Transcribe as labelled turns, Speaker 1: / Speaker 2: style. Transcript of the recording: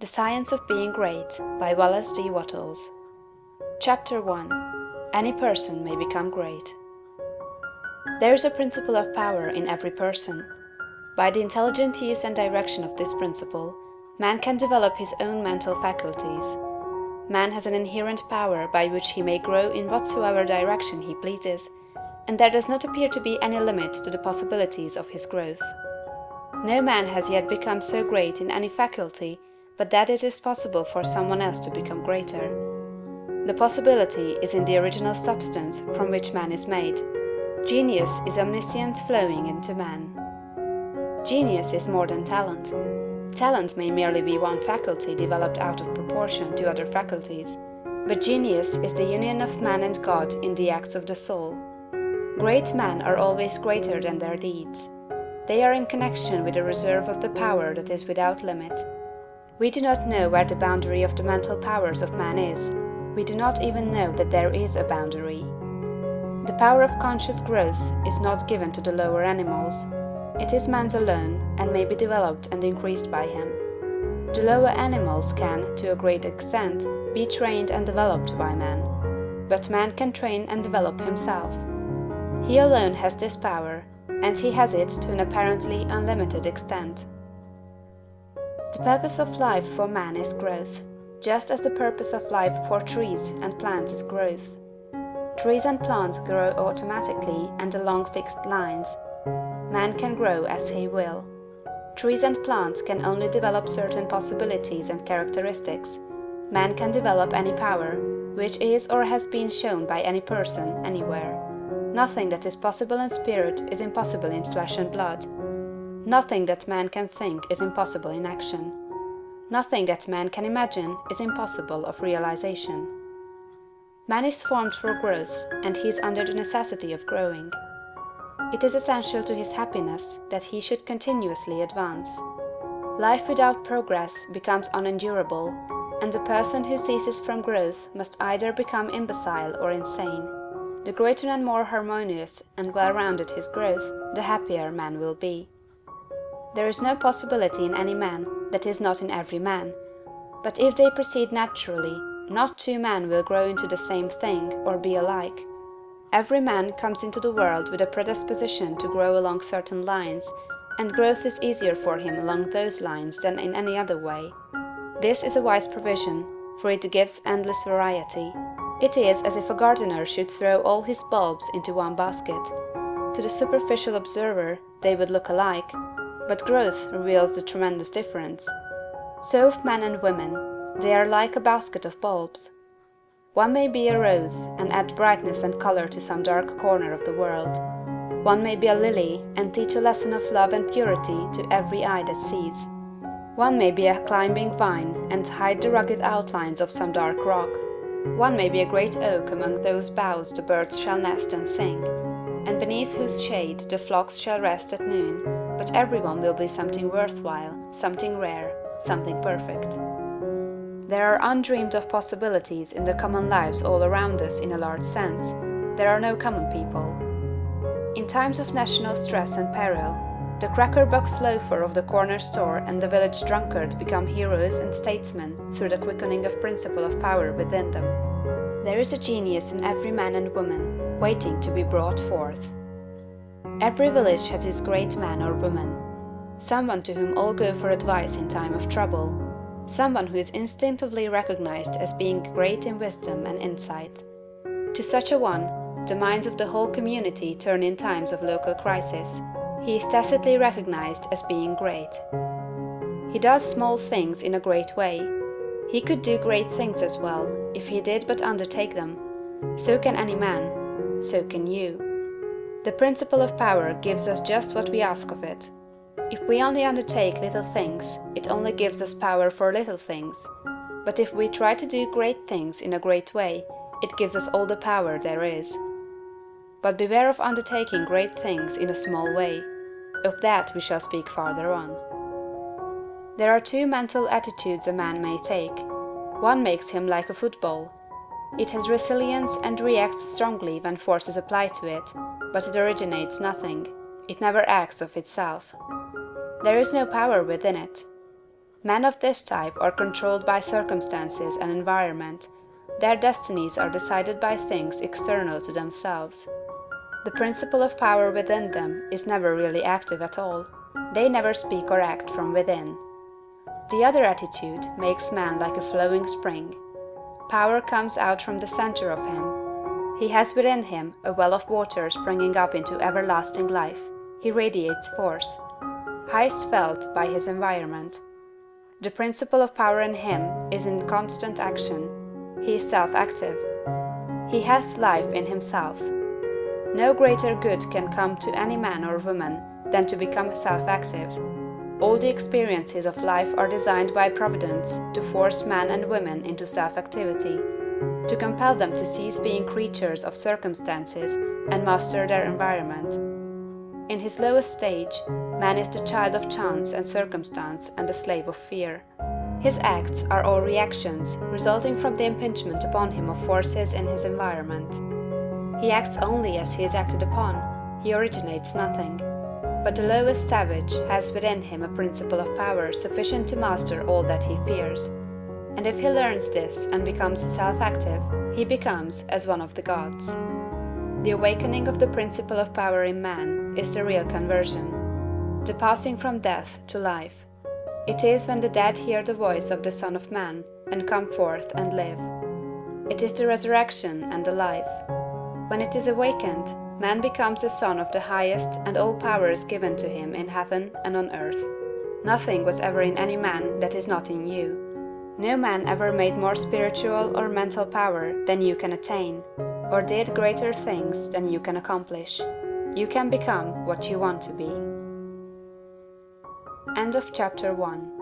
Speaker 1: The Science of Being Great by Wallace D. Wattles. Chapter 1. Any person may become great. There is a principle of power in every person. By the intelligent use and direction of this principle, man can develop his own mental faculties. Man has an inherent power by which he may grow in whatsoever direction he pleases, and there does not appear to be any limit to the possibilities of his growth. No man has yet become so great in any faculty but that it is possible for someone else to become greater. The possibility is in the original substance from which man is made. Genius is omniscience flowing into man. Genius is more than talent. Talent may merely be one faculty developed out of proportion to other faculties, but genius is the union of man and God in the acts of the soul. Great men are always greater than their deeds. They are in connection with a reserve of the power that is without limit. We do not know where the boundary of the mental powers of man is. We do not even know that there is a boundary. The power of conscious growth is not given to the lower animals. It is man's alone, and may be developed and increased by him. The lower animals can, to a great extent, be trained and developed by man. But man can train and develop himself. He alone has this power, and he has it to an apparently unlimited extent. The purpose of life for man is growth, just as the purpose of life for trees and plants is growth. Trees and plants grow automatically and along fixed lines. Man can grow as he will. Trees and plants can only develop certain possibilities and characteristics. Man can develop any power, which is or has been shown by any person, anywhere. Nothing that is possible in spirit is impossible in flesh and blood. Nothing that man can think is impossible in action. Nothing that man can imagine is impossible of realization. Man is formed for growth, and he is under the necessity of growing. It is essential to his happiness that he should continuously advance. Life without progress becomes unendurable, and the person who ceases from growth must either become imbecile or insane. The greater and more harmonious and well-rounded his growth, the happier man will be. There is no possibility in any man that is not in every man, but if they proceed naturally, not two men will grow into the same thing or be alike. Every man comes into the world with a predisposition to grow along certain lines, and growth is easier for him along those lines than in any other way. This is a wise provision, for it gives endless variety. It is as if a gardener should throw all his bulbs into one basket. To the superficial observer, they would look alike, but growth reveals the tremendous difference. So of men and women, they are like a basket of bulbs. One may be a rose and add brightness and color to some dark corner of the world. One may be a lily and teach a lesson of love and purity to every eye that sees. One may be a climbing vine and hide the rugged outlines of some dark rock. One may be a great oak among whose boughs the birds shall nest and sing, and beneath whose shade the flocks shall rest at noon, but everyone will be something worthwhile, something rare, something perfect. There are undreamed of possibilities in the common lives all around us in a large sense. There are no common people. In times of national stress and peril, the cracker-box loafer of the corner store and the village drunkard become heroes and statesmen through the quickening of principle of power within them. There is a genius in every man and woman, waiting to be brought forth. Every village has its great man or woman, someone to whom all go for advice in time of trouble, someone who is instinctively recognized as being great in wisdom and insight. To such a one, the minds of the whole community turn in times of local crisis. He is tacitly recognized as being great. He does small things in a great way. He could do great things as well, if he did but undertake them. So can any man. So can you. The principle of power gives us just what we ask of it. If we only undertake little things, it only gives us power for little things. But if we try to do great things in a great way, it gives us all the power there is. But beware of undertaking great things in a small way. Of that we shall speak farther on. There are two mental attitudes a man may take. One makes him like a football. It has resilience and reacts strongly when force is applied to it, but it originates nothing. It never acts of itself. There is no power within it. Men of this type are controlled by circumstances and environment. Their destinies are decided by things external to themselves. The principle of power within them is never really active at all. They never speak or act from within. The other attitude makes man like a flowing spring. Power comes out from the center of him. He has within him a well of water springing up into everlasting life. He radiates force, highest felt by his environment. The principle of power in him is in constant action. He is self-active. He hath life in himself. No greater good can come to any man or woman than to become self-active. All the experiences of life are designed by Providence to force men and women into self-activity, to compel them to cease being creatures of circumstances and master their environment. In his lowest stage, man is the child of chance and circumstance and the slave of fear. His acts are all reactions resulting from the impingement upon him of forces in his environment. He acts only as he is acted upon, he originates nothing. But the lowest savage has within him a principle of power sufficient to master all that he fears. And if he learns this and becomes self-active, he becomes as one of the gods. The awakening of the principle of power in man is the real conversion, the passing from death to life. It is when the dead hear the voice of the Son of Man and come forth and live. It is the resurrection and the life. When it is awakened, man becomes a son of the highest, and all power is given to him in heaven and on earth. Nothing was ever in any man that is not in you. No man ever made more spiritual or mental power than you can attain, or did greater things than you can accomplish. You can become what you want to be. End of chapter 1.